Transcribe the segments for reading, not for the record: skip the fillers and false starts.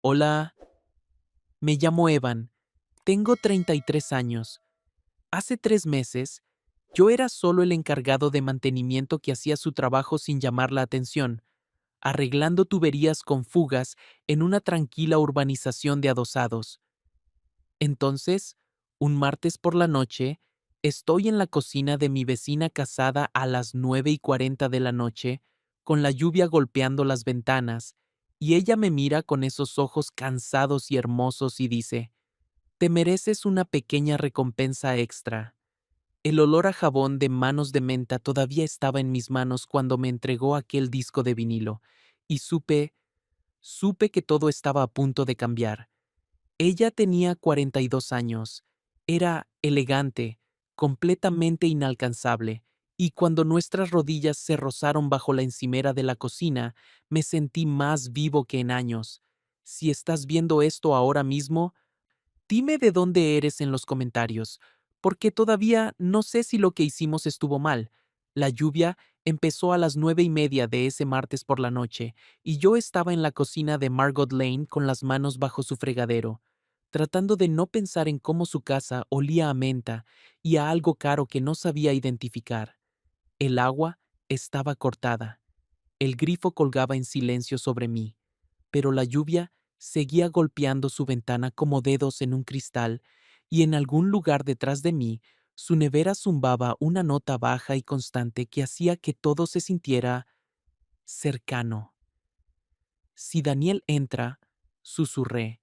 Hola, me llamo Evan, tengo 33 años. Hace 3 meses, yo era solo el encargado de mantenimiento que hacía su trabajo sin llamar la atención, arreglando tuberías con fugas en una tranquila urbanización de adosados. Entonces, un martes por la noche, estoy en la cocina de mi vecina casada a las 9:40 de la noche, con la lluvia golpeando las ventanas, y ella me mira con esos ojos cansados y hermosos y dice: te mereces una pequeña recompensa extra. El olor a jabón de manos de menta todavía estaba en mis manos cuando me entregó aquel disco de vinilo, y supe que todo estaba a punto de cambiar. Ella tenía 42 años, era elegante, completamente inalcanzable, y cuando nuestras rodillas se rozaron bajo la encimera de la cocina, me sentí más vivo que en años. Si estás viendo esto ahora mismo, dime de dónde eres en los comentarios, porque todavía no sé si lo que hicimos estuvo mal. La lluvia empezó a las 9:30 de ese martes por la noche, y yo estaba en la cocina de Margot Lane con las manos bajo su fregadero, tratando de no pensar en cómo su casa olía a menta y a algo caro que no sabía identificar. El agua estaba cortada. El grifo colgaba en silencio sobre mí, pero la lluvia seguía golpeando su ventana como dedos en un cristal, y en algún lugar detrás de mí, su nevera zumbaba una nota baja y constante que hacía que todo se sintiera cercano. Si Daniel entra, susurré,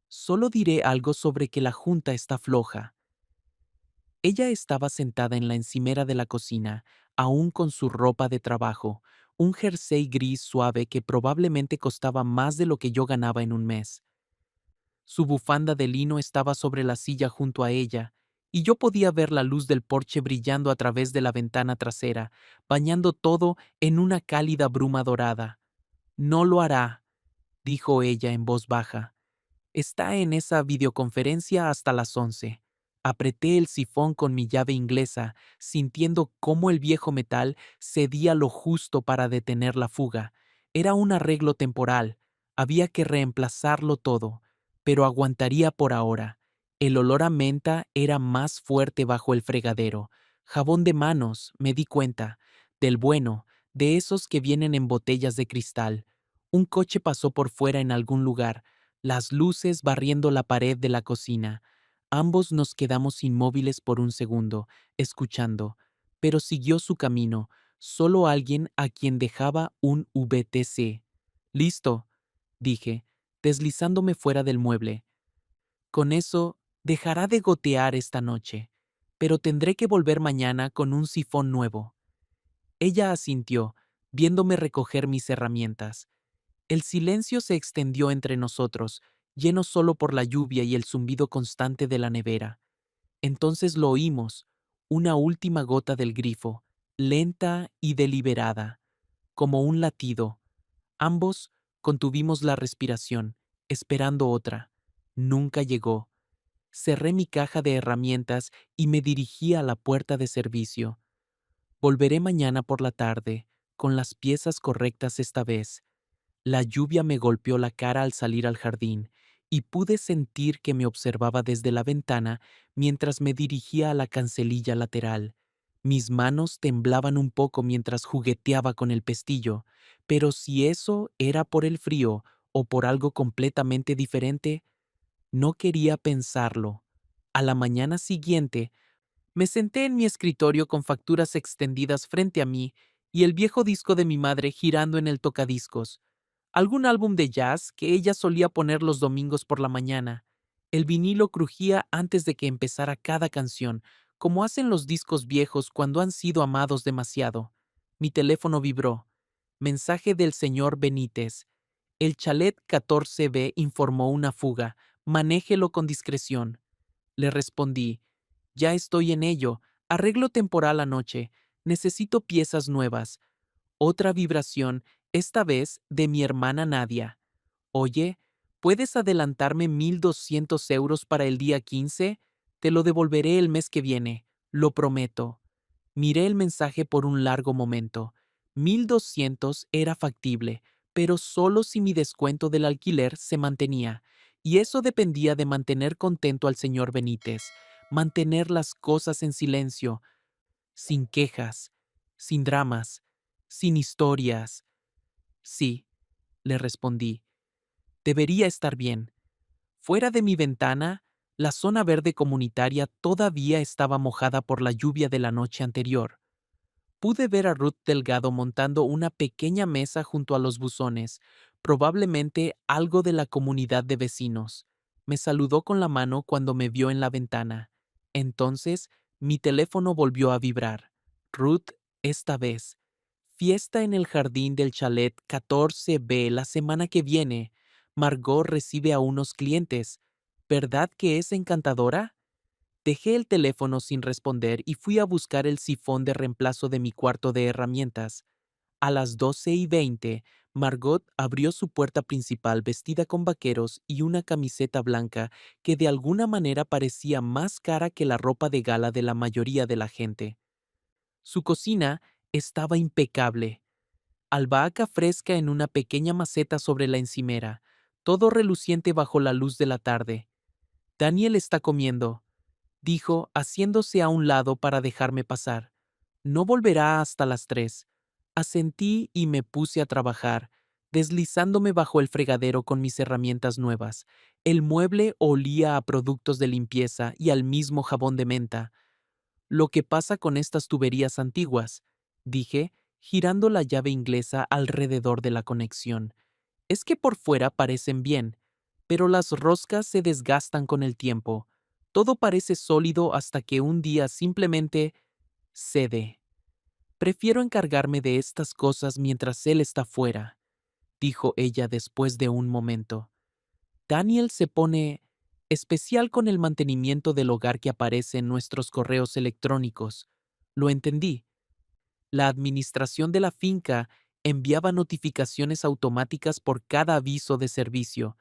solo diré algo sobre que la junta está floja. Ella estaba sentada en la encimera de la cocina, aún con su ropa de trabajo, un jersey gris suave que probablemente costaba más de lo que yo ganaba en un mes. Su bufanda de lino estaba sobre la silla junto a ella, y yo podía ver la luz del porche brillando a través de la ventana trasera, bañando todo en una cálida bruma dorada. No lo hará, dijo ella en voz baja. Está en esa videoconferencia hasta las 11. Apreté el sifón con mi llave inglesa, sintiendo cómo el viejo metal cedía lo justo para detener la fuga. Era un arreglo temporal. Había que reemplazarlo todo, pero aguantaría por ahora. El olor a menta era más fuerte bajo el fregadero. Jabón de manos, me di cuenta, del bueno, de esos que vienen en botellas de cristal. Un coche pasó por fuera en algún lugar, las luces barriendo la pared de la cocina. Ambos nos quedamos inmóviles por un segundo, escuchando, pero siguió su camino, solo alguien a quien dejaba un VTC. Listo, dije, deslizándome fuera del mueble. Con eso, dejará de gotear esta noche, pero tendré que volver mañana con un sifón nuevo. Ella asintió, viéndome recoger mis herramientas. El silencio se extendió entre nosotros, lleno solo por la lluvia y el zumbido constante de la nevera. Entonces lo oímos, una última gota del grifo, lenta y deliberada, como un latido. Ambos contuvimos la respiración, esperando otra. Nunca llegó. Cerré mi caja de herramientas y me dirigí a la puerta de servicio. Volveré mañana por la tarde, con las piezas correctas esta vez. La lluvia me golpeó la cara al salir al jardín, y pude sentir que me observaba desde la ventana mientras me dirigía a la cancelilla lateral. Mis manos temblaban un poco mientras jugueteaba con el pestillo, pero si eso era por el frío o por algo completamente diferente, no quería pensarlo. A la mañana siguiente, me senté en mi escritorio con facturas extendidas frente a mí y el viejo disco de mi madre girando en el tocadiscos. Algún álbum de jazz que ella solía poner los domingos por la mañana. El vinilo crujía antes de que empezara cada canción, como hacen los discos viejos cuando han sido amados demasiado. Mi teléfono vibró. Mensaje del señor Benítez. El chalet 14B informó una fuga. Manéjelo con discreción. Le respondí: ya estoy en ello. Arreglo temporal anoche. Necesito piezas nuevas. Otra vibración, esta vez de mi hermana Nadia. Oye, ¿puedes adelantarme 1,200 € para el día 15? Te lo devolveré el mes que viene, lo prometo. Miré el mensaje por un largo momento. 1,200 era factible, pero solo si mi descuento del alquiler se mantenía, y eso dependía de mantener contento al señor Benítez, mantener las cosas en silencio, sin quejas, sin dramas, sin historias. Sí, le respondí, debería estar bien. Fuera de mi ventana, la zona verde comunitaria todavía estaba mojada por la lluvia de la noche anterior. Pude ver a Ruth Delgado montando una pequeña mesa junto a los buzones, probablemente algo de la comunidad de vecinos. Me saludó con la mano cuando me vio en la ventana. Entonces, mi teléfono volvió a vibrar. Ruth, esta vez. Fiesta en el jardín del chalet 14B la semana que viene. Margot recibe a unos clientes. ¿Verdad que es encantadora? Dejé el teléfono sin responder y fui a buscar el sifón de reemplazo de mi cuarto de herramientas. A las 12:20, Margot abrió su puerta principal vestida con vaqueros y una camiseta blanca que de alguna manera parecía más cara que la ropa de gala de la mayoría de la gente. Su cocina estaba impecable. Albahaca fresca en una pequeña maceta sobre la encimera, todo reluciente bajo la luz de la tarde. Daniel está comiendo, dijo, haciéndose a un lado para dejarme pasar. No volverá hasta las 3. Asentí y me puse a trabajar, deslizándome bajo el fregadero con mis herramientas nuevas. El mueble olía a productos de limpieza y al mismo jabón de menta. Lo que pasa con estas tuberías antiguas, dije, girando la llave inglesa alrededor de la conexión, es que por fuera parecen bien, pero las roscas se desgastan con el tiempo. Todo parece sólido hasta que un día simplemente cede. Prefiero encargarme de estas cosas mientras él está fuera, dijo ella después de un momento. Daniel se pone especial con el mantenimiento del hogar que aparece en nuestros correos electrónicos. Lo entendí. La administración de la finca enviaba notificaciones automáticas por cada aviso de servicio.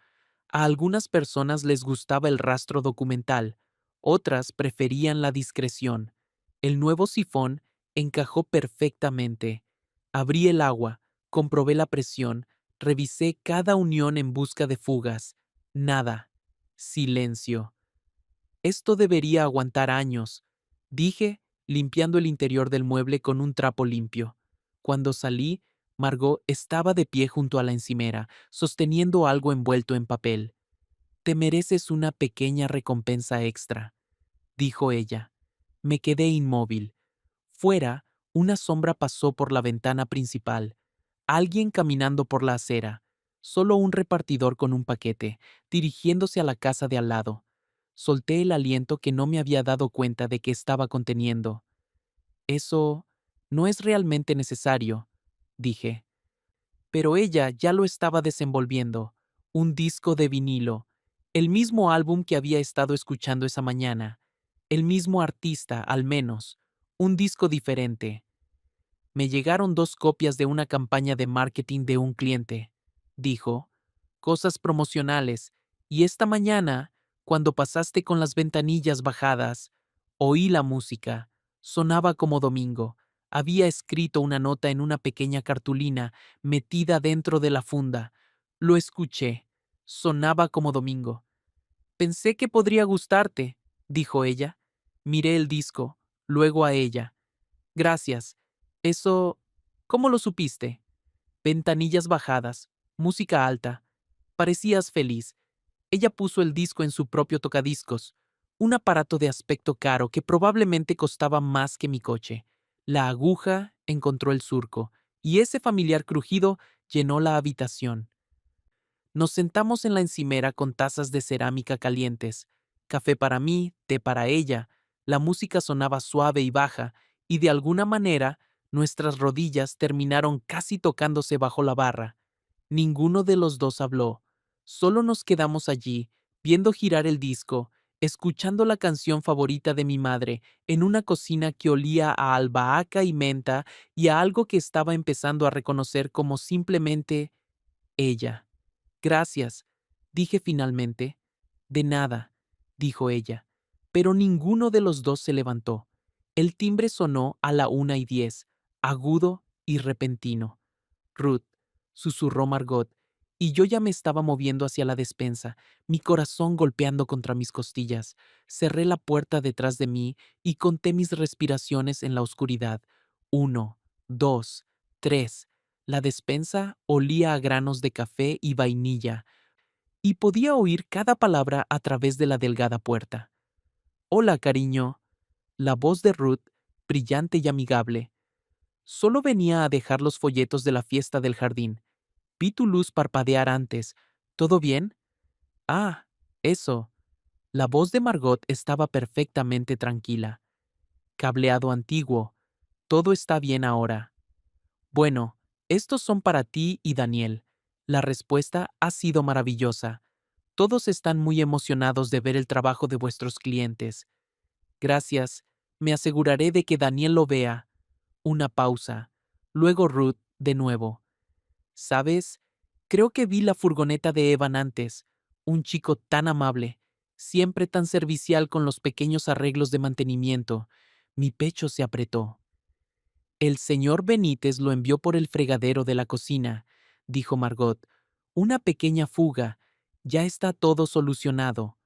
A algunas personas les gustaba el rastro documental, otras preferían la discreción. El nuevo sifón encajó perfectamente. Abrí el agua, comprobé la presión, revisé cada unión en busca de fugas. Nada. Silencio. Esto debería aguantar años, dije, limpiando el interior del mueble con un trapo limpio. Cuando salí, Margot estaba de pie junto a la encimera, sosteniendo algo envuelto en papel. Te mereces una pequeña recompensa extra, dijo ella. Me quedé inmóvil. Fuera, una sombra pasó por la ventana principal. Alguien caminando por la acera. Solo un repartidor con un paquete, dirigiéndose a la casa de al lado. Solté el aliento que no me había dado cuenta de que estaba conteniendo. Eso no es realmente necesario, dije. Pero ella ya lo estaba desenvolviendo. Un disco de vinilo. El mismo álbum que había estado escuchando esa mañana. El mismo artista, al menos. Un disco diferente. Me llegaron 2 copias de una campaña de marketing de un cliente, dijo. Cosas promocionales. Y esta mañana, cuando pasaste con las ventanillas bajadas, oí la música. Sonaba como domingo. Había escrito una nota en una pequeña cartulina metida dentro de la funda. Lo escuché. Sonaba como domingo. Pensé que podría gustarte, dijo ella. Miré el disco, luego a ella. Gracias. Eso... ¿Cómo lo supiste? Ventanillas bajadas, música alta. Parecías feliz. Ella puso el disco en su propio tocadiscos, un aparato de aspecto caro que probablemente costaba más que mi coche. La aguja encontró el surco, y ese familiar crujido llenó la habitación. Nos sentamos en la encimera con tazas de cerámica calientes, café para mí, té para ella. La música sonaba suave y baja, y de alguna manera nuestras rodillas terminaron casi tocándose bajo la barra. Ninguno de los dos habló. Solo nos quedamos allí, viendo girar el disco, escuchando la canción favorita de mi madre, en una cocina que olía a albahaca y menta y a algo que estaba empezando a reconocer como simplemente ella. Gracias, dije finalmente. De nada, dijo ella. Pero ninguno de los dos se levantó. El timbre sonó a la 1:10, agudo y repentino. Ruth, susurró Margot, y yo ya me estaba moviendo hacia la despensa, mi corazón golpeando contra mis costillas. Cerré la puerta detrás de mí y conté mis respiraciones en la oscuridad. 1, 2, 3. La despensa olía a granos de café y vainilla, y podía oír cada palabra a través de la delgada puerta. Hola, cariño. La voz de Ruth, brillante y amigable. Solo venía a dejar los folletos de la fiesta del jardín. Vi tu luz parpadear antes. ¿Todo bien? Ah, eso. La voz de Margot estaba perfectamente tranquila. Cableado antiguo. Todo está bien ahora. Bueno, estos son para ti y Daniel. La respuesta ha sido maravillosa. Todos están muy emocionados de ver el trabajo de vuestros clientes. Gracias. Me aseguraré de que Daniel lo vea. Una pausa. Luego Ruth, de nuevo. ¿Sabes? Creo que vi la furgoneta de Evan antes. Un chico tan amable, siempre tan servicial con los pequeños arreglos de mantenimiento. Mi pecho se apretó. El señor Benítez lo envió por el fregadero de la cocina, dijo Margot. Una pequeña fuga. Ya está todo solucionado.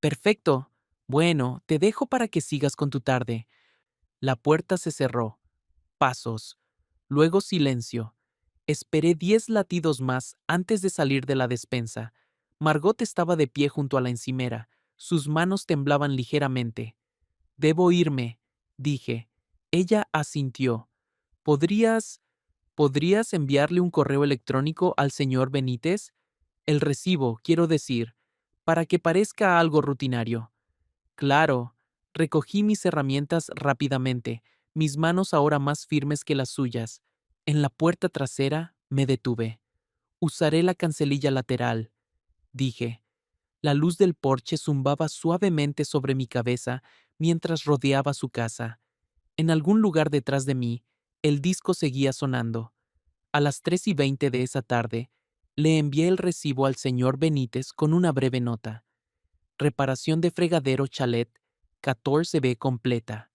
Perfecto. Bueno, te dejo para que sigas con tu tarde. La puerta se cerró. Pasos. Luego silencio. Esperé 10 latidos más antes de salir de la despensa. Margot estaba de pie junto a la encimera. Sus manos temblaban ligeramente. Debo irme, dije. Ella asintió. ¿Podrías enviarle un correo electrónico al señor Benítez? El recibo, quiero decir, para que parezca algo rutinario. Claro. Recogí mis herramientas rápidamente, mis manos ahora más firmes que las suyas. En la puerta trasera me detuve. Usaré la cancelilla lateral, dije. La luz del porche zumbaba suavemente sobre mi cabeza mientras rodeaba su casa. En algún lugar detrás de mí, el disco seguía sonando. A las 3:20 de esa tarde, le envié el recibo al señor Benítez con una breve nota. Reparación de fregadero chalet 14B completa,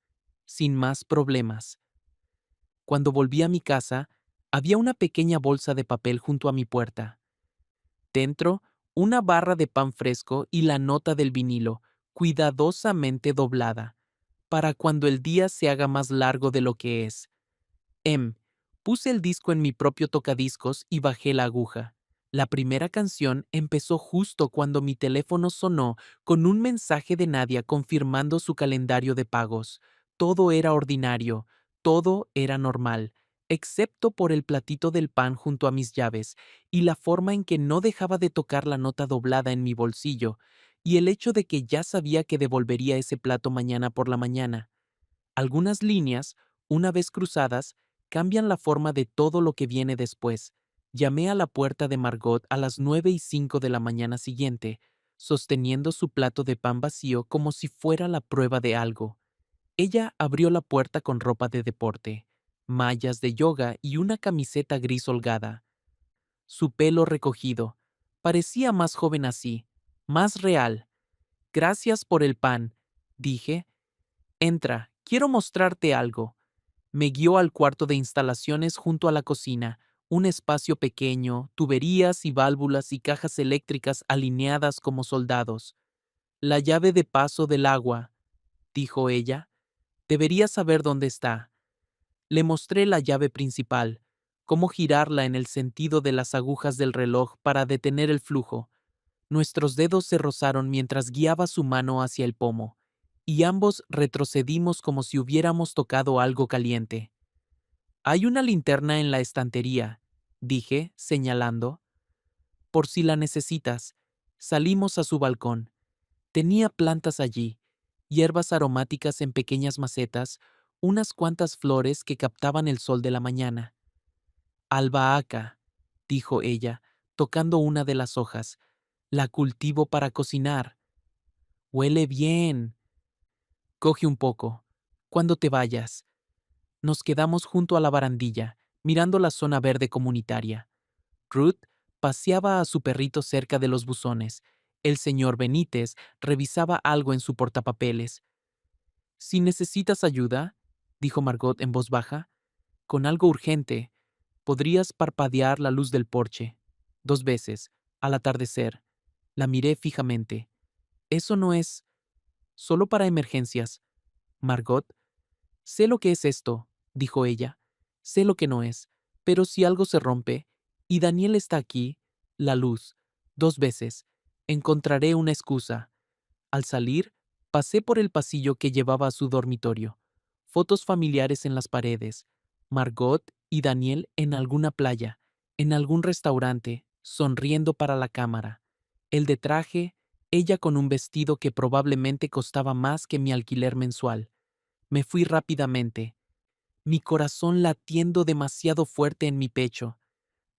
sin más problemas. Cuando volví a mi casa, había una pequeña bolsa de papel junto a mi puerta. Dentro, una barra de pan fresco y la nota del vinilo, cuidadosamente doblada, para cuando el día se haga más largo de lo que es. Puse el disco en mi propio tocadiscos y bajé la aguja. La primera canción empezó justo cuando mi teléfono sonó con un mensaje de Nadia confirmando su calendario de pagos. Todo era ordinario, todo era normal, excepto por el platito del pan junto a mis llaves y la forma en que no dejaba de tocar la nota doblada en mi bolsillo, y el hecho de que ya sabía que devolvería ese plato mañana por la mañana. Algunas líneas, una vez cruzadas, cambian la forma de todo lo que viene después. Llamé a la puerta de Margot a las 9:05 de la mañana siguiente, sosteniendo su plato de pan vacío como si fuera la prueba de algo. Ella abrió la puerta con ropa de deporte, mallas de yoga y una camiseta gris holgada. Su pelo recogido. Parecía más joven así, más real. Gracias por el pan, dije. Entra, quiero mostrarte algo. Me guió al cuarto de instalaciones junto a la cocina, un espacio pequeño, tuberías y válvulas y cajas eléctricas alineadas como soldados. La llave de paso del agua, dijo ella. Deberías saber dónde está. Le mostré la llave principal, cómo girarla en el sentido de las agujas del reloj para detener el flujo. Nuestros dedos se rozaron mientras guiaba su mano hacia el pomo, y ambos retrocedimos como si hubiéramos tocado algo caliente. Hay una linterna en la estantería, dije, señalando. Por si la necesitas. Salimos a su balcón. Tenía plantas allí, hierbas aromáticas en pequeñas macetas, unas cuantas flores que captaban el sol de la mañana. Albahaca, dijo ella, tocando una de las hojas. La cultivo para cocinar. Huele bien. Coge un poco. Cuando te vayas. Nos quedamos junto a la barandilla, mirando la zona verde comunitaria. Ruth paseaba a su perrito cerca de los buzones. El señor Benítez revisaba algo en su portapapeles. Si necesitas ayuda, dijo Margot en voz baja, con algo urgente, Podrías parpadear la luz del porche. 2 veces, al atardecer. La miré fijamente. Eso no es solo para emergencias. Margot, sé lo que es esto, dijo ella. Sé lo que no es. Pero si algo se rompe, y Daniel está aquí, la luz, 2 veces, encontraré una excusa. Al salir, pasé por el pasillo que llevaba a su dormitorio. Fotos familiares en las paredes. Margot y Daniel en alguna playa, en algún restaurante, sonriendo para la cámara. El de traje, ella con un vestido que probablemente costaba más que mi alquiler mensual. Me fui rápidamente, mi corazón latiendo demasiado fuerte en mi pecho.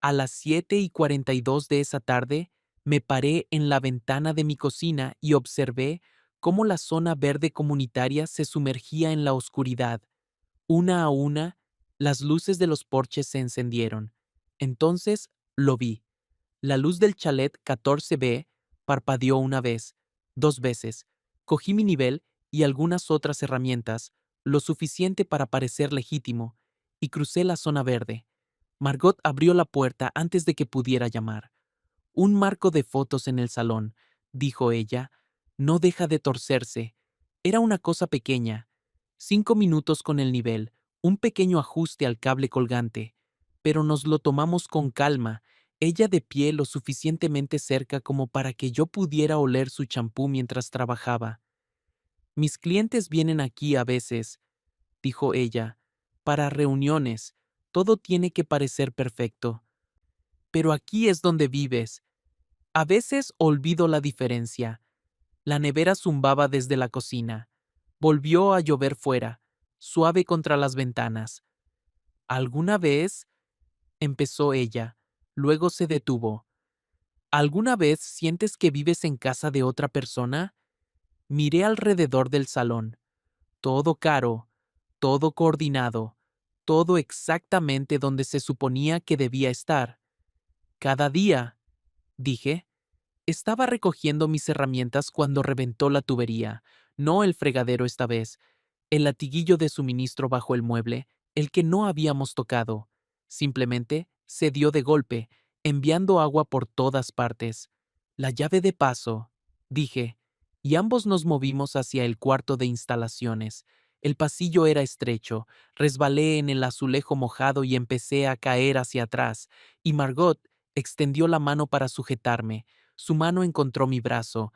A las 7:42 de esa tarde, me paré en la ventana de mi cocina y observé cómo la zona verde comunitaria se sumergía en la oscuridad. Una a una, las luces de los porches se encendieron. Entonces lo vi. La luz del chalet 14B parpadeó una vez, 2 veces. Cogí mi nivel y algunas otras herramientas, lo suficiente para parecer legítimo, y crucé la zona verde. Margot abrió la puerta antes de que pudiera llamar. Un marco de fotos en el salón, dijo ella, no deja de torcerse. Era una cosa pequeña. 5 minutos con el nivel, un pequeño ajuste al cable colgante. Pero nos lo tomamos con calma, ella de pie lo suficientemente cerca como para que yo pudiera oler su champú mientras trabajaba. Mis clientes vienen aquí a veces, dijo ella, para reuniones. Todo tiene que parecer perfecto. Pero aquí es donde vives. A veces olvido la diferencia. La nevera zumbaba desde la cocina. Volvió a llover fuera, suave contra las ventanas. ¿Alguna vez? Empezó ella. Luego se detuvo. ¿Alguna vez sientes que vives en casa de otra persona? Miré alrededor del salón. Todo caro, todo coordinado, todo exactamente donde se suponía que debía estar. Cada día, dije. Estaba recogiendo mis herramientas cuando reventó la tubería, no el fregadero esta vez, el latiguillo de suministro bajo el mueble, el que no habíamos tocado. Simplemente se dio de golpe, enviando agua por todas partes. La llave de paso, dije, y ambos nos movimos hacia el cuarto de instalaciones. El pasillo era estrecho, resbalé en el azulejo mojado y empecé a caer hacia atrás, y Margot extendió la mano para sujetarme. Su mano encontró mi brazo.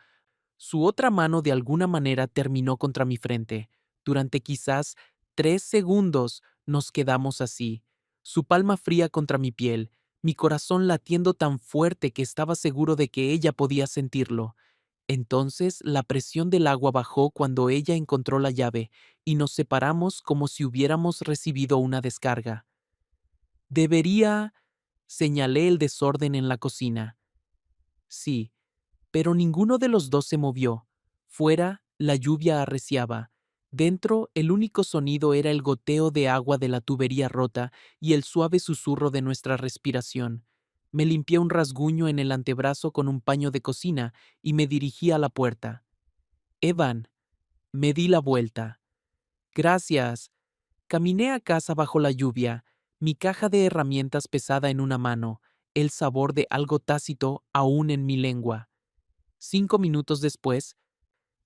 Su otra mano de alguna manera terminó contra mi frente. Durante quizás 3 segundos nos quedamos así. Su palma fría contra mi piel, mi corazón latiendo tan fuerte que estaba seguro de que ella podía sentirlo. Entonces la presión del agua bajó cuando ella encontró la llave y nos separamos como si hubiéramos recibido una descarga. Debería... señalé el desorden en la cocina. Sí, pero ninguno de los dos se movió. Fuera, la lluvia arreciaba. Dentro, el único sonido era el goteo de agua de la tubería rota y el suave susurro de nuestra respiración. Me limpié un rasguño en el antebrazo con un paño de cocina y me dirigí a la puerta. Evan, me di la vuelta. Gracias. Caminé a casa bajo la lluvia, mi caja de herramientas pesada en una mano, el sabor de algo tácito aún en mi lengua. 5 minutos después,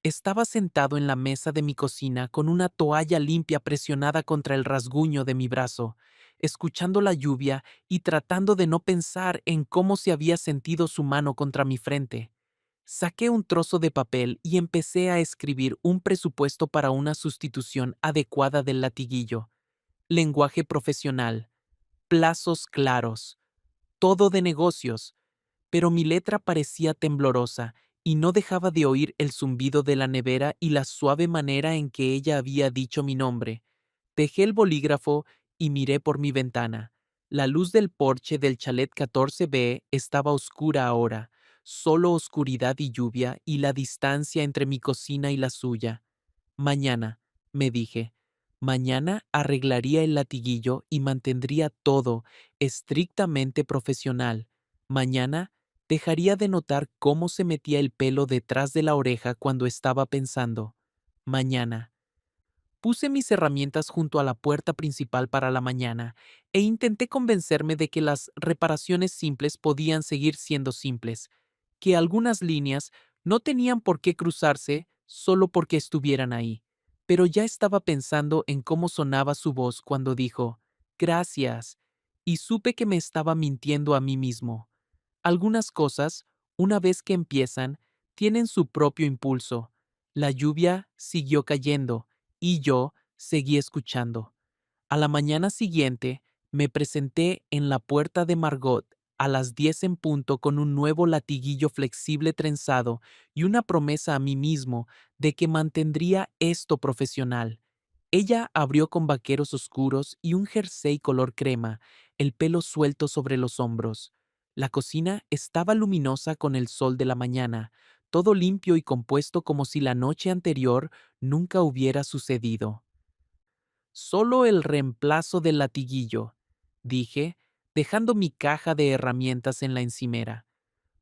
estaba sentado en la mesa de mi cocina con una toalla limpia presionada contra el rasguño de mi brazo, escuchando la lluvia y tratando de no pensar en cómo se había sentido su mano contra mi frente. Saqué un trozo de papel y empecé a escribir un presupuesto para una sustitución adecuada del latiguillo. Lenguaje profesional, plazos claros, todo de negocios, pero mi letra parecía temblorosa y no dejaba de oír el zumbido de la nevera y la suave manera en que ella había dicho mi nombre. Dejé el bolígrafo y miré por mi ventana. La luz del porche del chalet 14B estaba oscura ahora, solo oscuridad y lluvia y la distancia entre mi cocina y la suya. Mañana, me dije, mañana arreglaría el latiguillo y mantendría todo estrictamente profesional. Mañana dejaría de notar cómo se metía el pelo detrás de la oreja cuando estaba pensando. Mañana. Puse mis herramientas junto a la puerta principal para la mañana e intenté convencerme de que las reparaciones simples podían seguir siendo simples, que algunas líneas no tenían por qué cruzarse solo porque estuvieran ahí. Pero ya estaba pensando en cómo sonaba su voz cuando dijo, gracias, y supe que me estaba mintiendo a mí mismo. Algunas cosas, una vez que empiezan, tienen su propio impulso. La lluvia siguió cayendo y yo seguí escuchando. A la mañana siguiente, me presenté en la puerta de Margot a las 10 en punto con un nuevo latiguillo flexible trenzado y una promesa a mí mismo de que mantendría esto profesional. Ella abrió con vaqueros oscuros y un jersey color crema, el pelo suelto sobre los hombros. La cocina estaba luminosa con el sol de la mañana, todo limpio y compuesto como si la noche anterior nunca hubiera sucedido. Solo el reemplazo del latiguillo, dije, dejando mi caja de herramientas en la encimera.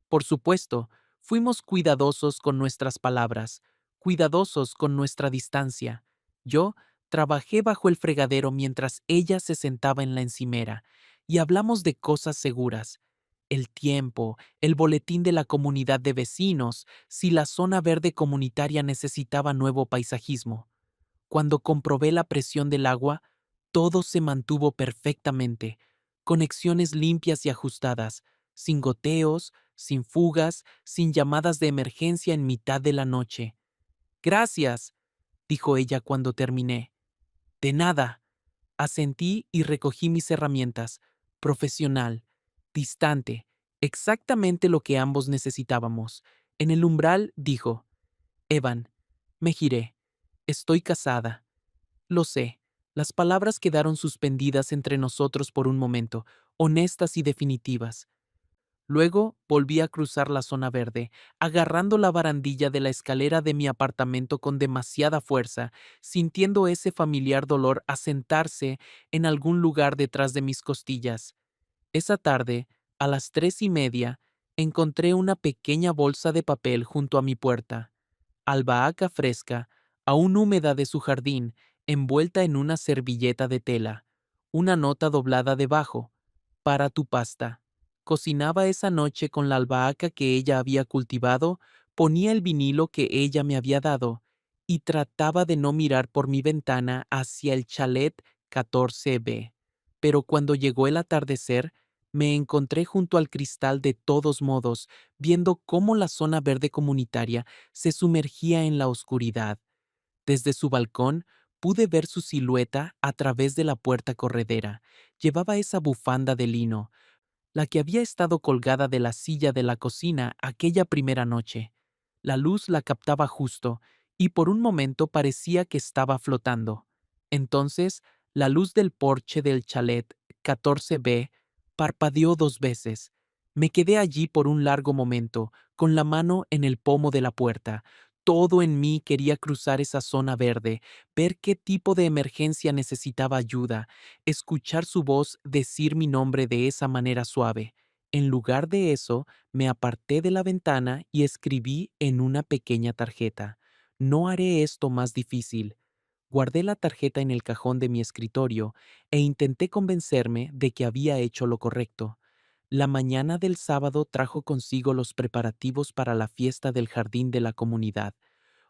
Por supuesto, fuimos cuidadosos con nuestras palabras, cuidadosos con nuestra distancia. Yo trabajé bajo el fregadero mientras ella se sentaba en la encimera, y hablamos de cosas seguras. El tiempo, el boletín de la comunidad de vecinos, si la zona verde comunitaria necesitaba nuevo paisajismo. Cuando comprobé la presión del agua, todo se mantuvo perfectamente, conexiones limpias y ajustadas, sin goteos, sin fugas, sin llamadas de emergencia en mitad de la noche. Gracias, dijo ella cuando terminé. De nada. Asentí y recogí mis herramientas. Profesional, distante, exactamente lo que ambos necesitábamos. En el umbral dijo, Evan, me giré. Estoy casada. Lo sé. Las palabras quedaron suspendidas entre nosotros por un momento, honestas y definitivas. Luego volví a cruzar la zona verde, agarrando la barandilla de la escalera de mi apartamento con demasiada fuerza, sintiendo ese familiar dolor asentarse en algún lugar detrás de mis costillas. Esa tarde, a las 3:30, encontré una pequeña bolsa de papel junto a mi puerta. Albahaca fresca, aún húmeda de su jardín, envuelta en una servilleta de tela. Una nota doblada debajo. Para tu pasta. Cocinaba esa noche con la albahaca que ella había cultivado, ponía el vinilo que ella me había dado, y trataba de no mirar por mi ventana hacia el chalet 14B. Pero cuando llegó el atardecer, me encontré junto al cristal de todos modos, viendo cómo la zona verde comunitaria se sumergía en la oscuridad. Desde su balcón pude ver su silueta a través de la puerta corredera. Llevaba esa bufanda de lino, la que había estado colgada de la silla de la cocina aquella primera noche. La luz la captaba justo, y por un momento parecía que estaba flotando. Entonces, la luz del porche del chalet 14B parpadeó 2 veces. Me quedé allí por un largo momento, con la mano en el pomo de la puerta. Todo en mí quería cruzar esa zona verde, ver qué tipo de emergencia necesitaba ayuda, escuchar su voz decir mi nombre de esa manera suave. En lugar de eso, me aparté de la ventana y escribí en una pequeña tarjeta: no haré esto más difícil. Guardé la tarjeta en el cajón de mi escritorio e intenté convencerme de que había hecho lo correcto. La mañana del sábado trajo consigo los preparativos para la fiesta del jardín de la comunidad.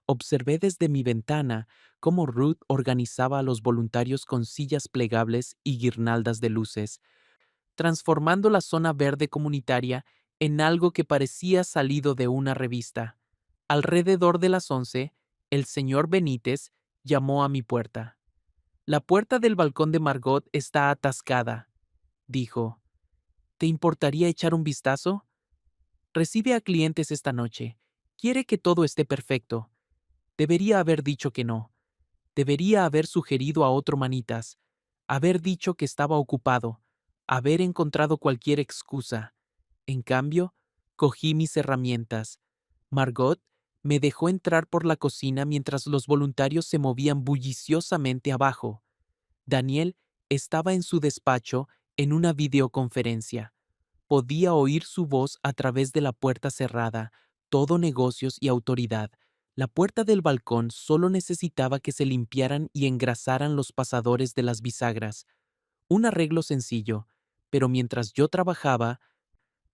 Observé desde mi ventana cómo Ruth organizaba a los voluntarios con sillas plegables y guirnaldas de luces, transformando la zona verde comunitaria en algo que parecía salido de una revista. Alrededor de las 11, el señor Benítez llamó a mi puerta. La puerta del balcón de Margot está atascada, dijo. ¿Te importaría echar un vistazo? Recibe a clientes esta noche. Quiere que todo esté perfecto. Debería haber dicho que no. Debería haber sugerido a otro manitas, haber dicho que estaba ocupado, haber encontrado cualquier excusa. En cambio, cogí mis herramientas. Margot me dejó entrar por la cocina mientras los voluntarios se movían bulliciosamente abajo. Daniel estaba en su despacho en una videoconferencia. Podía oír su voz a través de la puerta cerrada, todo negocios y autoridad. La puerta del balcón solo necesitaba que se limpiaran y engrasaran los pasadores de las bisagras. Un arreglo sencillo, pero mientras yo trabajaba,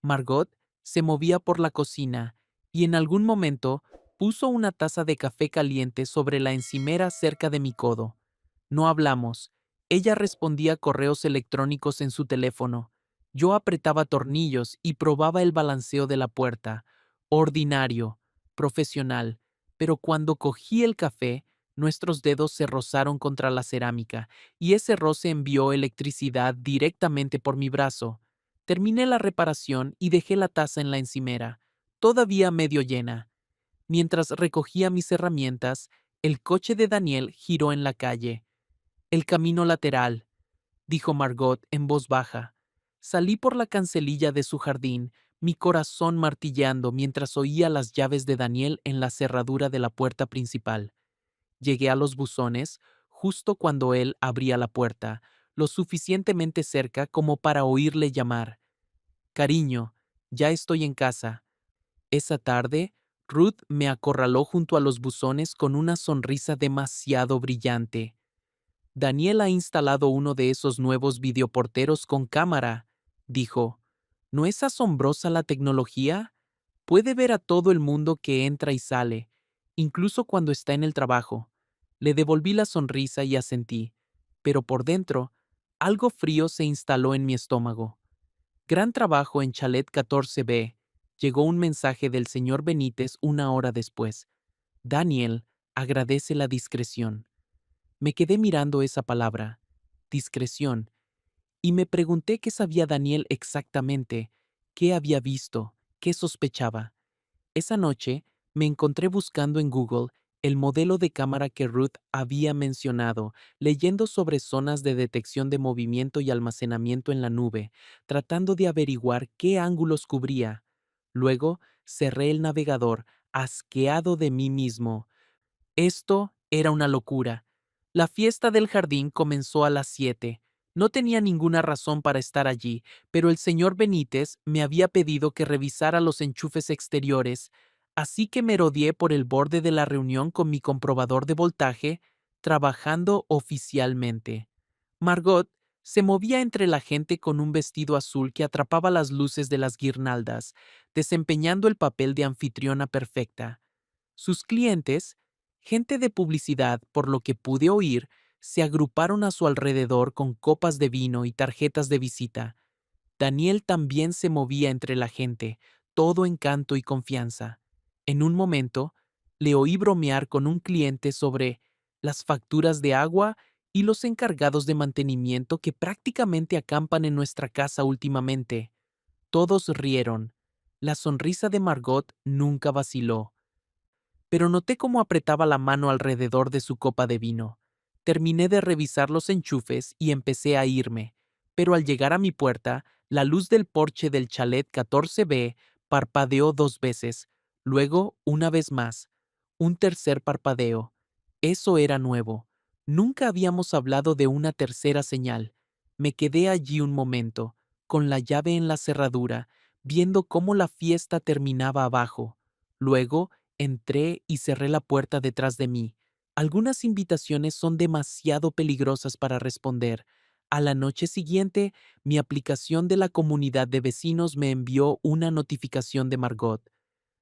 Margot se movía por la cocina y en algún momento puso una taza de café caliente sobre la encimera cerca de mi codo. No hablamos. Ella respondía correos electrónicos en su teléfono. Yo apretaba tornillos y probaba el balanceo de la puerta. Ordinario, profesional, pero cuando cogí el café, nuestros dedos se rozaron contra la cerámica y ese roce envió electricidad directamente por mi brazo. Terminé la reparación y dejé la taza en la encimera, todavía medio llena. Mientras recogía mis herramientas, el coche de Daniel giró en la calle. El camino lateral, dijo Margot en voz baja. Salí por la cancelilla de su jardín, mi corazón martilleando mientras oía las llaves de Daniel en la cerradura de la puerta principal. Llegué a los buzones justo cuando él abría la puerta, lo suficientemente cerca como para oírle llamar. Cariño, ya estoy en casa. Esa tarde, Ruth me acorraló junto a los buzones con una sonrisa demasiado brillante. Daniel ha instalado uno de esos nuevos videoporteros con cámara, dijo. ¿No es asombrosa la tecnología? Puede ver a todo el mundo que entra y sale, incluso cuando está en el trabajo. Le devolví la sonrisa y asentí, pero por dentro, algo frío se instaló en mi estómago. Gran trabajo en Chalet 14B. Llegó un mensaje del señor Benítez una hora después. Daniel agradece la discreción. Me quedé mirando esa palabra, discreción, y me pregunté qué sabía Daniel exactamente, qué había visto, qué sospechaba. Esa noche me encontré buscando en Google el modelo de cámara que Ruth había mencionado, leyendo sobre zonas de detección de movimiento y almacenamiento en la nube, tratando de averiguar qué ángulos cubría. Luego cerré el navegador, asqueado de mí mismo. Esto era una locura. La fiesta del jardín comenzó a las 7. No tenía ninguna razón para estar allí, pero el señor Benítez me había pedido que revisara los enchufes exteriores, así que me rodeé por el borde de la reunión con mi comprobador de voltaje, trabajando oficialmente. Margot se movía entre la gente con un vestido azul que atrapaba las luces de las guirnaldas, desempeñando el papel de anfitriona perfecta. Sus clientes, gente de publicidad, por lo que pude oír, se agruparon a su alrededor con copas de vino y tarjetas de visita. Daniel también se movía entre la gente, todo encanto y confianza. En un momento, le oí bromear con un cliente sobre las facturas de agua y los encargados de mantenimiento que prácticamente acampan en nuestra casa últimamente. Todos rieron. La sonrisa de Margot nunca vaciló, pero noté cómo apretaba la mano alrededor de su copa de vino. Terminé de revisar los enchufes y empecé a irme, pero al llegar a mi puerta, la luz del porche del chalet 14B parpadeó 2 veces, luego una vez más, un tercer parpadeo. Eso era nuevo. Nunca habíamos hablado de una tercera señal. Me quedé allí un momento, con la llave en la cerradura, viendo cómo la fiesta terminaba abajo. Luego, entré y cerré la puerta detrás de mí. Algunas invitaciones son demasiado peligrosas para responder. A la noche siguiente, mi aplicación de la comunidad de vecinos me envió una notificación de Margot.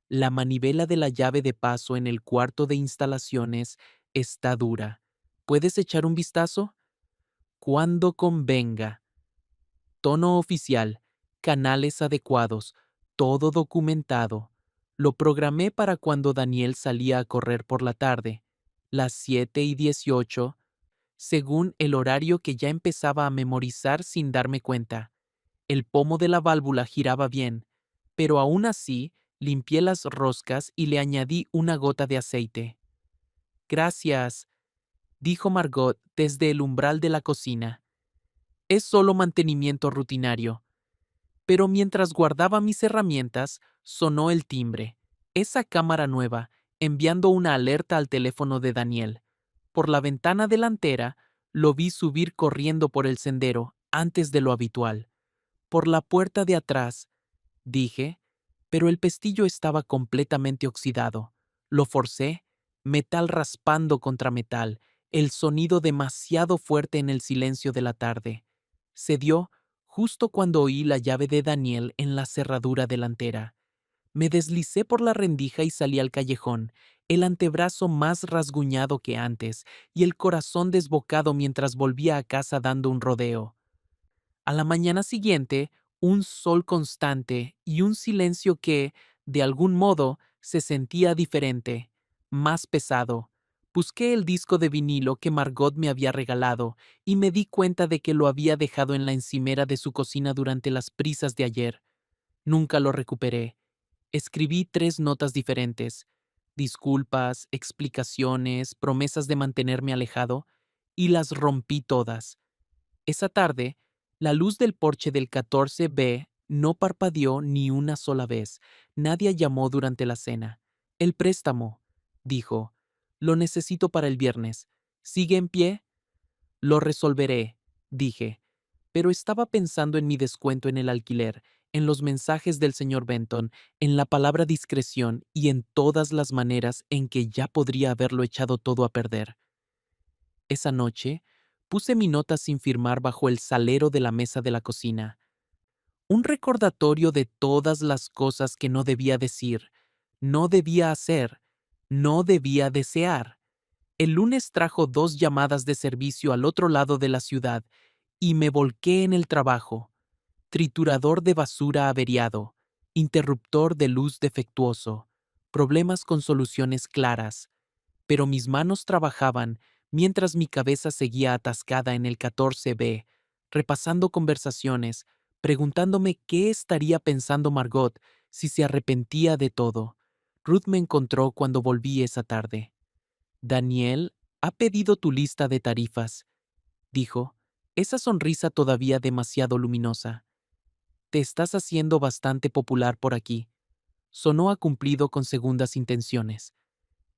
La manivela de la llave de paso en el cuarto de instalaciones está dura. ¿Puedes echar un vistazo? Cuando convenga. Tono oficial, canales adecuados, todo documentado. Lo programé para cuando Daniel salía a correr por la tarde, las 7:18, según el horario que ya empezaba a memorizar sin darme cuenta. El pomo de la válvula giraba bien, pero aún así limpié las roscas y le añadí una gota de aceite. Gracias, dijo Margot desde el umbral de la cocina. Es solo mantenimiento rutinario. Pero mientras guardaba mis herramientas, sonó el timbre. Esa cámara nueva, enviando una alerta al teléfono de Daniel. Por la ventana delantera, lo vi subir corriendo por el sendero, antes de lo habitual. Por la puerta de atrás, dije, pero el pestillo estaba completamente oxidado. Lo forcé, metal raspando contra metal, el sonido demasiado fuerte en el silencio de la tarde. Se dio justo cuando oí la llave de Daniel en la cerradura delantera. Me deslicé por la rendija y salí al callejón, el antebrazo más rasguñado que antes y el corazón desbocado mientras volvía a casa dando un rodeo. A la mañana siguiente, un sol constante y un silencio que, de algún modo, se sentía diferente, más pesado. Busqué el disco de vinilo que Margot me había regalado y me di cuenta de que lo había dejado en la encimera de su cocina durante las prisas de ayer. Nunca lo recuperé. Escribí 3 notas diferentes: disculpas, explicaciones, promesas de mantenerme alejado, y las rompí todas. Esa tarde, la luz del porche del 14B no parpadeó ni una sola vez. Nadie llamó durante la cena. El préstamo, dijo. Lo necesito para el viernes. ¿Sigue en pie? Lo resolveré, dije. Pero estaba pensando en mi descuento en el alquiler, en los mensajes del señor Benton, en la palabra discreción y en todas las maneras en que ya podría haberlo echado todo a perder. Esa noche, puse mi nota sin firmar bajo el salero de la mesa de la cocina. Un recordatorio de todas las cosas que no debía decir, no debía hacer, no debía desear. El lunes trajo 2 llamadas de servicio al otro lado de la ciudad y me volqué en el trabajo. Triturador de basura averiado, interruptor de luz defectuoso, problemas con soluciones claras. Pero mis manos trabajaban mientras mi cabeza seguía atascada en el 14B, repasando conversaciones, preguntándome qué estaría pensando Margot si se arrepentía de todo. Ruth me encontró cuando volví esa tarde. Daniel ha pedido tu lista de tarifas, dijo, esa sonrisa todavía demasiado luminosa. Te estás haciendo bastante popular por aquí. Sonó a cumplido con segundas intenciones.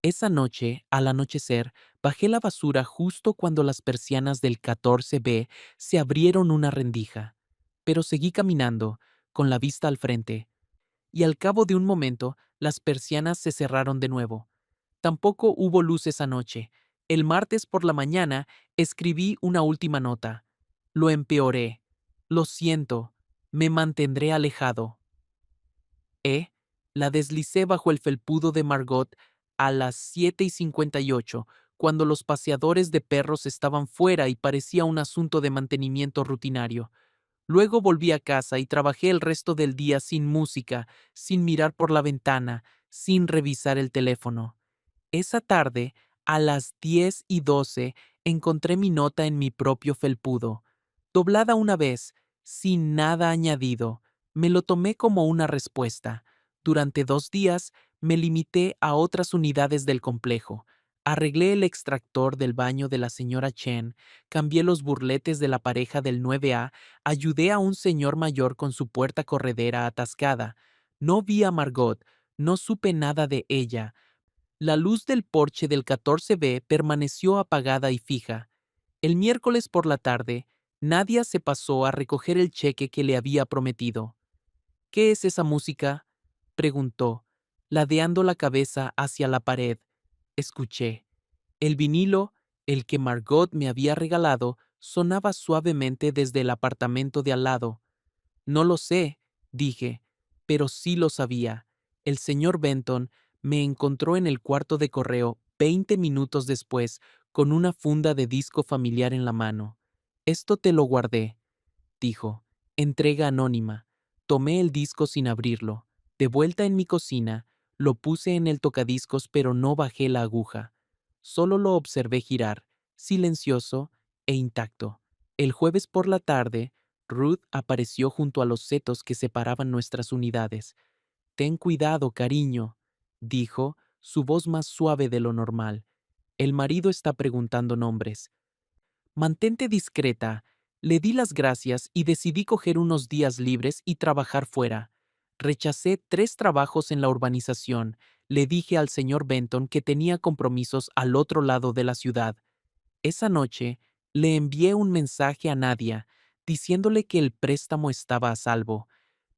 Esa noche, al anochecer, bajé la basura justo cuando las persianas del 14B se abrieron una rendija. Pero seguí caminando, con la vista al frente, y al cabo de un momento, las persianas se cerraron de nuevo. Tampoco hubo luz esa noche. El martes por la mañana escribí una última nota. Lo empeoré. Lo siento. Me mantendré alejado. La deslicé bajo el felpudo de Margot a las 7:58, cuando los paseadores de perros estaban fuera y parecía un asunto de mantenimiento rutinario. Luego volví a casa y trabajé el resto del día sin música, sin mirar por la ventana, sin revisar el teléfono. Esa tarde, a las 10:12, encontré mi nota en mi propio felpudo. Doblada una vez, sin nada añadido, me lo tomé como una respuesta. Durante 2 días, me limité a otras unidades del complejo. Arreglé el extractor del baño de la señora Chen, cambié los burletes de la pareja del 9A, ayudé a un señor mayor con su puerta corredera atascada. No vi a Margot, no supe nada de ella. La luz del porche del 14B permaneció apagada y fija. El miércoles por la tarde, Nadia se pasó a recoger el cheque que le había prometido. ¿Qué es esa música?, preguntó, ladeando la cabeza hacia la pared. Escuché. El vinilo, el que Margot me había regalado, sonaba suavemente desde el apartamento de al lado. No lo sé, dije, pero sí lo sabía. El señor Benton me encontró en el cuarto de correo 20 minutos después con una funda de disco familiar en la mano. Esto te lo guardé, dijo. Entrega anónima. Tomé el disco sin abrirlo. De vuelta en mi cocina, lo puse en el tocadiscos pero no bajé la aguja. Solo lo observé girar, silencioso e intacto. El jueves por la tarde, Ruth apareció junto a los setos que separaban nuestras unidades. Ten cuidado, cariño, dijo, su voz más suave de lo normal. El marido está preguntando nombres. Mantente discreta. Le di las gracias y decidí coger unos días libres y trabajar fuera. Rechacé 3 trabajos en la urbanización. Le dije al señor Benton que tenía compromisos al otro lado de la ciudad. Esa noche, le envié un mensaje a Nadia, diciéndole que el préstamo estaba a salvo.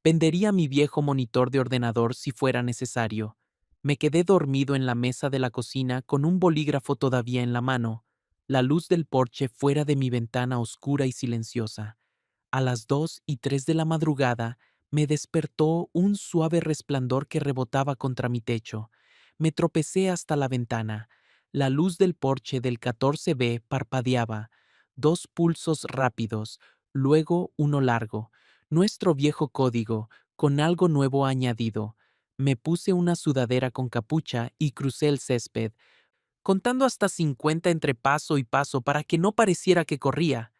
Vendería mi viejo monitor de ordenador si fuera necesario. Me quedé dormido en la mesa de la cocina con un bolígrafo todavía en la mano, la luz del porche fuera de mi ventana oscura y silenciosa. A las 2:03 de la madrugada me despertó un suave resplandor que rebotaba contra mi techo. Me tropecé hasta la ventana. La luz del porche del 14B parpadeaba. 2 pulsos rápidos, luego uno largo. Nuestro viejo código, con algo nuevo añadido. Me puse una sudadera con capucha y crucé el césped, contando hasta 50 entre paso y paso para que no pareciera que corría.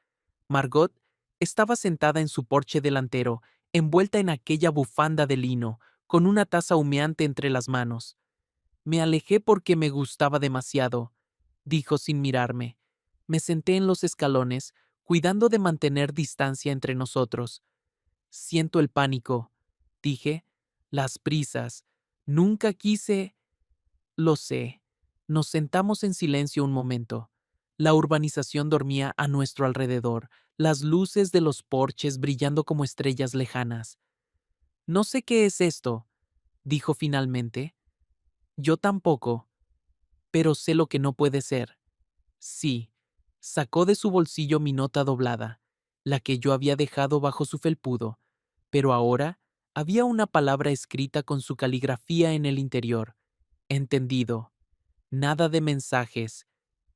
Margot estaba sentada en su porche delantero, envuelta en aquella bufanda de lino, con una taza humeante entre las manos. Me alejé porque me gustaba demasiado, dijo sin mirarme. Me senté en los escalones, cuidando de mantener distancia entre nosotros. Siento el pánico, dije, las prisas. Nunca quise... Lo sé. Nos sentamos en silencio un momento. La urbanización dormía a nuestro alrededor, las luces de los porches brillando como estrellas lejanas. No sé qué es esto, dijo finalmente. Yo tampoco, pero sé lo que no puede ser. Sí, sacó de su bolsillo mi nota doblada, la que yo había dejado bajo su felpudo, pero ahora había una palabra escrita con su caligrafía en el interior. Entendido. Nada de mensajes,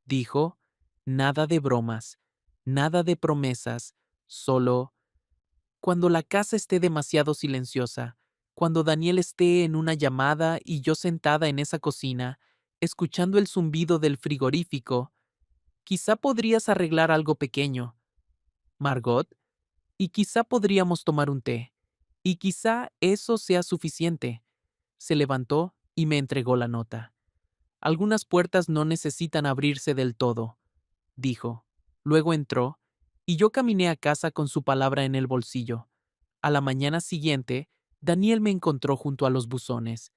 dijo, nada de bromas, nada de promesas, solo cuando la casa esté demasiado silenciosa, cuando Daniel esté en una llamada y yo sentada en esa cocina, escuchando el zumbido del frigorífico, quizá podrías arreglar algo pequeño, Margot, y quizá podríamos tomar un té, y quizá eso sea suficiente. Se levantó y me entregó la nota. Algunas puertas no necesitan abrirse del todo, dijo. Luego entró, y yo caminé a casa con su palabra en el bolsillo. A la mañana siguiente, Daniel me encontró junto a los buzones.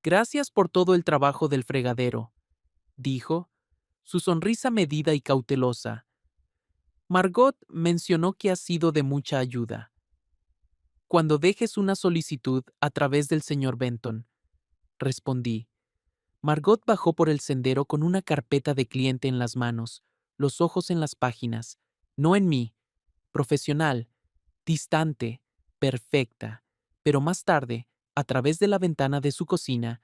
Gracias por todo el trabajo del fregadero, dijo, su sonrisa medida y cautelosa. Margot mencionó que ha sido de mucha ayuda. Cuando dejes una solicitud a través del señor Benton, respondí. Margot bajó por el sendero con una carpeta de cliente en las manos, los ojos en las páginas, no en mí, profesional, distante, perfecta. Pero más tarde, a través de la ventana de su cocina,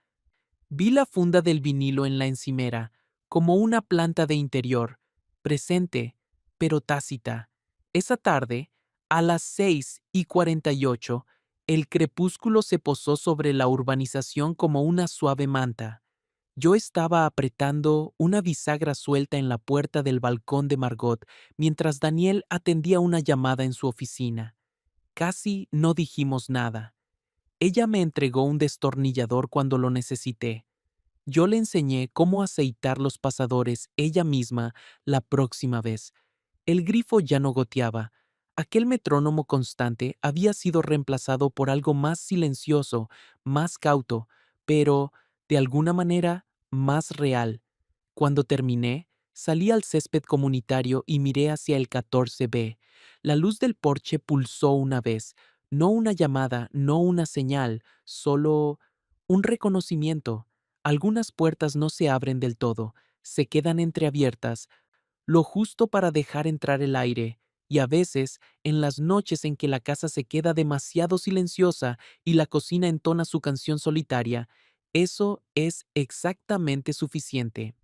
vi la funda del vinilo en la encimera, como una planta de interior, presente, pero tácita. Esa tarde, a las 6:48, el crepúsculo se posó sobre la urbanización como una suave manta. Yo estaba apretando una bisagra suelta en la puerta del balcón de Margot mientras Daniel atendía una llamada en su oficina. Casi no dijimos nada. Ella me entregó un destornillador cuando lo necesité. Yo le enseñé cómo aceitar los pasadores ella misma la próxima vez. El grifo ya no goteaba. Aquel metrónomo constante había sido reemplazado por algo más silencioso, más cauto, pero, de alguna manera, más real. Cuando terminé, salí al césped comunitario y miré hacia el 14B. La luz del porche pulsó una vez, no una llamada, no una señal, solo un reconocimiento. Algunas puertas no se abren del todo, se quedan entreabiertas, lo justo para dejar entrar el aire, y a veces, en las noches en que la casa se queda demasiado silenciosa y la cocina entona su canción solitaria, eso es exactamente suficiente.